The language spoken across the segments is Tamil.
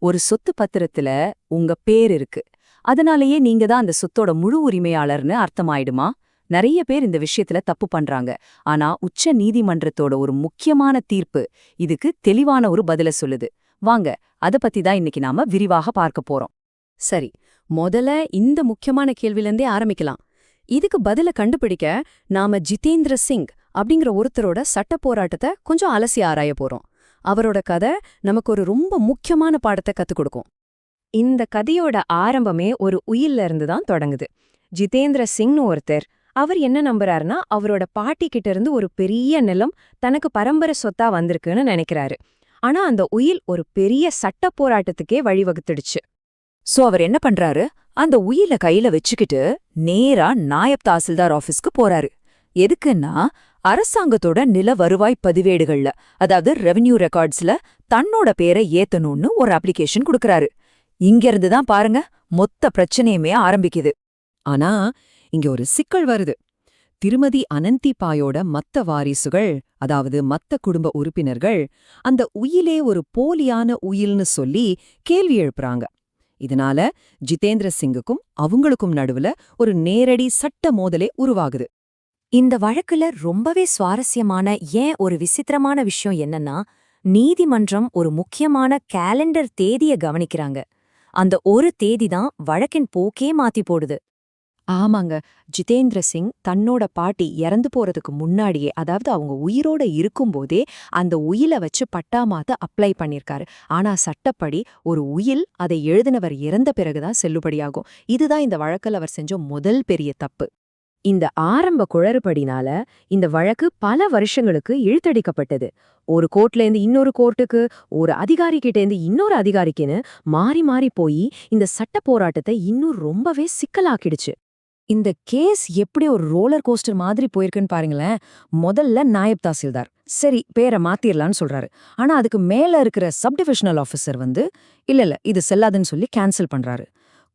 ஒரு சொத்து பத்திரத்துல உங்க பேர் இருக்கு. அதனாலேயே நீங்க தான் அந்த சொத்தோட முழு உரிமையாளர்னு அர்த்தமாயிடுமா? நிறைய பேர் இந்த விஷயத்துல தப்பு பண்றாங்க. ஆனா உச்ச நீதிமன்றத்தோட ஒரு முக்கியமான தீர்ப்பு இதுக்கு தெளிவான ஒரு பதில சொல்லுது. வாங்க, அத பத்தி தான் இன்னைக்கு நாம விரிவாக பார்க்க போறோம். சரி, முதல்ல இந்த முக்கியமான கேள்விலேருந்தே ஆரம்பிக்கலாம். இதுக்கு பதில கண்டுபிடிக்க நாம ஜிதேந்திர சிங் அப்படிங்கிற ஒருத்தரோட சட்ட போராட்டத்தை கொஞ்சம் அலசி ஆராய போறோம். அவரோட கதை நமக்கு ஒரு ரொம்ப முக்கியமான பாடத்தை கத்துக் கொடுக்கும். இந்த கதையோட ஆரம்பமே ஒரு உயில்ல இருந்து தான் தொடங்குது. ஜிதேந்திர சிங்னு ஒருத்தர், அவர் என்ன நம்புறாருன்னா அவரோட பாட்டி கிட்ட இருந்து ஒரு பெரிய நிலம் தனக்கு பரம்பரை சொத்தா வந்திருக்குன்னு நினைக்கிறாரு. ஆனா அந்த உயில் ஒரு பெரிய சட்ட போராட்டத்துக்கே வழிவகுத்துடுச்சு. சோ அவர் என்ன பண்றாரு? அந்த உயில கையில வச்சுக்கிட்டு நேரா நாயப் தாசில்தார் ஆபீஸ்க்கு போறாரு. எதுக்குன்னா அரசாங்கத்தோட நில வருவாய் பதிவேடுகள்ல, அதாவது ரெவென்யூ ரெக்கார்ட்ஸ்ல தன்னோட பேரை ஏத்தணும்னு ஒரு அப்ளிகேஷன் குடுக்கறாரு. இங்கிருந்து தான் பாருங்க மொத்த பிரச்சனையுமே ஆரம்பிக்குது. ஆனா இங்க ஒரு சிக்கல் வருது. திருமதி அனந்திபாயோட மத்த வாரிசுகள், அதாவது மத்த குடும்ப உறுப்பினர்கள், அந்த உயிலே ஒரு போலியான உயில்னு சொல்லி கேள்வி எழுப்புறாங்க. இதனால ஜிதேந்திர சிங்குக்கும் அவங்களுக்கும் நடுவுல ஒரு நேரடி சட்ட மோதலே உருவாகுது. இந்த வழக்குல ரொம்பவே சுவாரஸ்யமான ஒரு விசித்திரமான விஷயம் என்னன்னா, நீதிமன்றம் ஒரு முக்கியமான கேலண்டர் தேதிய கவனிக்கிறாங்க. அந்த ஒரு தேதி தான் வழக்கின் போக்கே மாத்தி போடுது. ஆமாங்க, ஜிதேந்திர சிங் தன்னோட பாட்டி இறந்து போறதுக்கு முன்னாடியே, அதாவது அவங்க உயிரோட இருக்கும்போதே அந்த உயில வச்சு பட்டா மாத்த அப்ளை பண்ணிருக்காரு. ஆனா சட்டப்படி ஒரு உயில் அதை எழுதினவர் இறந்த பிறகுதான் செல்லுபடியாகும். இதுதான் இந்த வழக்கில் அவர் செஞ்ச முதல் பெரிய தப்பு. இந்த ஆரம்ப குளறுபடினால இந்த வழக்கு பல வருஷங்களுக்கு இழுத்தடிக்கப்பட்டது. ஒரு கோர்ட்லேருந்து இன்னொரு கோர்ட்டுக்கு, ஒரு அதிகாரிகிட்டேருந்து இன்னொரு அதிகாரிக்குன்னு மாறி மாறி போய் இந்த சட்ட போராட்டத்தை இன்னும் ரொம்பவே சிக்கலாக்கிடுச்சு. இந்த கேஸ் எப்படி ஒரு ரோலர் கோஸ்டர் மாதிரி போயிருக்குன்னு பாருங்களேன். முதல்ல நாயப் தாசில்தார் சரி பேரை மாத்திரலான்னு சொல்றாரு. ஆனா அதுக்கு மேல இருக்கிற சப்டிவிஷனல் ஆஃபீஸர் இல்ல இது செல்லாதுன்னு சொல்லி கேன்சல் பண்றாரு.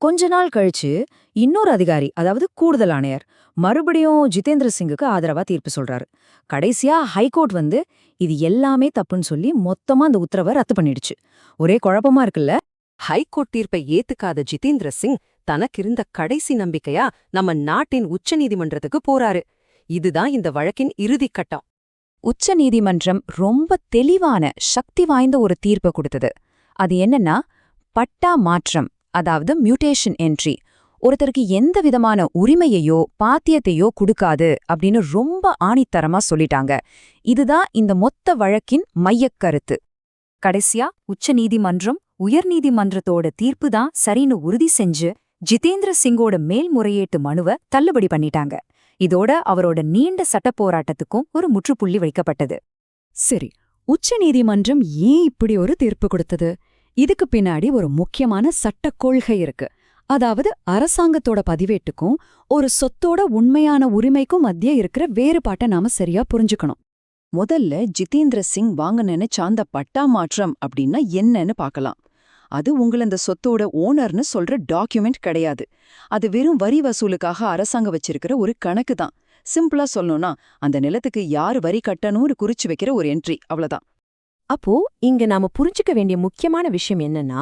கொஞ்ச நாள் கழிச்சு இன்னொரு அதிகாரி, அதாவது கூடுதல் ஆணையர், மறுபடியும் ஜிதேந்திர சிங்குக்கு ஆதரவா தீர்ப்பு சொல்றாரு. கடைசியா ஹைகோர்ட் இது எல்லாமே தப்புன்னு சொல்லி மொத்தமா அந்த உத்தரவை ரத்து பண்ணிடுச்சு. ஒரே குழப்பமா இருக்குல்ல? ஹைகோர்ட் தீர்ப்பை ஏத்துக்காத ஜிதேந்திர சிங் தனக்கிருந்த கடைசி நம்பிக்கையா நம்ம நாட்டின் உச்ச நீதிமன்றத்துக்கு போறாரு. இதுதான் இந்த வழக்கின் இறுதிக் கட்டம். உச்ச நீதிமன்றம் ரொம்ப தெளிவான சக்தி வாய்ந்த ஒரு தீர்ப்பு கொடுத்தது. அது என்னன்னா, பட்டா மாற்றம், அதாவது மியூட்டேஷன் என்ட்ரி, ஒருத்தருக்கு எந்த விதமான உரிமையையோ பாத்தியத்தையோ கொடுக்காது அப்படின்னு ரொம்ப ஆணித்தரமா சொல்லிட்டாங்க. இதுதான் இந்த மொத்த வழக்கின் மையக்கருத்து. கடைசியா உச்ச நீதிமன்றம் உயர்நீதிமன்றத்தோட தீர்ப்பு தான் சரின்னு உறுதி செஞ்சு ஜிதேந்திர சிங்கோட மேல்முறையீட்டு மனுவை தள்ளுபடி பண்ணிட்டாங்க. இதோட அவரோட நீண்ட சட்ட போராட்டத்துக்கும் ஒரு முற்றுப்புள்ளி வைக்கப்பட்டது. சரி, உச்ச நீதிமன்றம் ஏன் இப்படி ஒரு தீர்ப்பு கொடுத்தது? இதுக்கு பின்னாடி ஒரு முக்கியமான சட்ட கொள்கை இருக்கு. அதாவது அரசாங்கத்தோட பதிவேட்டுக்கும் ஒரு சொத்தோட உண்மையான உரிமைக்கும் மத்திய இருக்கிற வேறுபாட்டை நாம சரியா புரிஞ்சுக்கணும். முதல்ல ஜிதேந்திர சிங் வாங்க நினைச்ச அந்த பட்டா மாற்றம் அப்படின்னா என்னன்னு பார்க்கலாம். அது உங்களை அந்த சொத்தோட ஓனர்னு சொல்ற டாக்குமெண்ட் கிடையாது. அது வெறும் வரி வசூலுக்காக அரசாங்கம் வச்சிருக்கிற ஒரு கணக்கு தான். சிம்பிளா சொல்லணும்னா அந்த நிலத்துக்கு யார் வரி கட்டணும்னு குறிச்சு வைக்கிற ஒரு என்ட்ரி, அவ்வளவுதான். அப்போ இங்க நாம புரிஞ்சுக்க வேண்டிய முக்கியமான விஷயம் என்னன்னா,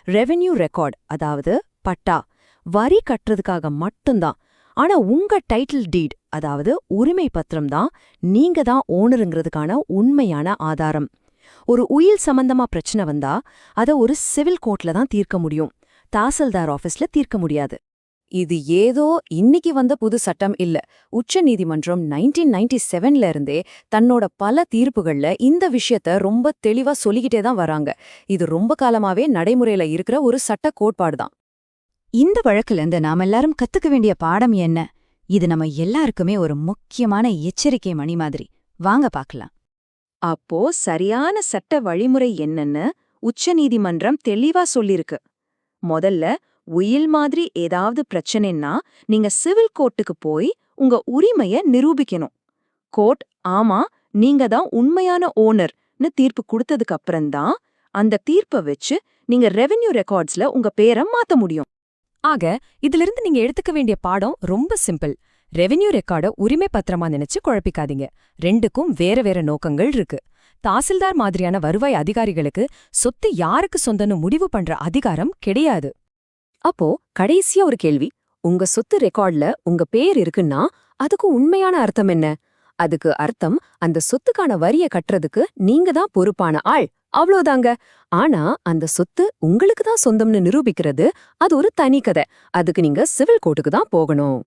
ரெவென்யூ ரெக்கார்ட், அதாவது பட்டா, வரி கட்டுறதுக்காக மட்டும்தான். ஆனா உங்க டைட்டில் டீட், அதாவது உரிமை பத்திரம் தான் நீங்க தான் ஓனருங்கிறதுக்கான உண்மையான ஆதாரம். ஒரு உயில் சம்பந்தமா பிரச்சனை வந்தா அத ஒரு சிவில் கோர்ட்ல தான் தீர்க்க முடியும், தாசில்தார் ஆபீஸ்ல தீர்க்க முடியாது. இது ஏதோ இன்னைக்கு வந்த புது சட்டம் இல்ல. உச்ச நீதிமன்றம் 1997ல இருந்தே தன்னோட பல தீர்ப்புகள்ல இந்த விஷயத்த ரொம்ப தெளிவா சொல்லிக்கிட்டே தான் வராங்க. இது ரொம்ப காலமாவே நடைமுறையில இருக்கிற ஒரு சட்ட கோட்பாடுதான். இந்த வழக்குல இருந்து நாம எல்லாரும் கத்துக்க வேண்டிய பாடம் என்ன? இது நம்ம எல்லாருக்குமே ஒரு முக்கியமான எச்சரிக்கை மணி மாதிரி. வாங்க பார்க்கலாம். அப்போ சரியான சட்ட வழிமுறை என்னன்னு உச்ச நீதிமன்றம் தெளிவா சொல்லிருக்கு. முதல்ல உயில் மாதிரி ஏதாவது பிரச்சனைன்னா நீங்க சிவில் கோர்ட்டுக்கு போய் உங்க உரிமைய நிரூபிக்கணும். கோர்ட் ஆமா நீங்க தான் உண்மையான ஓனர்னு தீர்ப்பு கொடுத்ததுக்கு அப்புறம்தான் அந்த தீர்ப்பை வச்சு நீங்க ரெவென்யூ ரெக்கார்ட்ஸ்ல உங்க பேரை மாத்த முடியும். ஆக இதிலிருந்து நீங்க எடுத்துக்க வேண்டிய பாடம் ரொம்ப சிம்பிள். ரெவென்யூ ரெக்கார்ட உரிமை பத்திரமா நினைச்சு குழப்பிக்காதீங்க. ரெண்டுக்கும் வேற வேற நோக்கங்கள் இருக்கு. தாசில்தார் மாதிரியான வருவாய் அதிகாரிகளுக்கு சொத்து யாருக்கு சொந்தம்னு முடிவு பண்ற அதிகாரம் கிடையாது. அப்போ கடைசியா ஒரு கேள்வி, உங்க சொத்து ரெக்கார்ட்ல உங்க பேர் இருக்குன்னா அதுக்கு உண்மையான அர்த்தம் என்ன? அதுக்கு அர்த்தம் அந்த சொத்துக்கான வரிய கட்டுறதுக்கு நீங்க தான் பொறுப்பான ஆள், அவ்வளோதாங்க. ஆனா அந்த சொத்து உங்களுக்கு தான் சொந்தம்னு நிரூபிக்கிறது அது ஒரு தனி கதை. அதுக்கு நீங்க சிவில் கோர்ட்டுக்கு தான் போகணும்.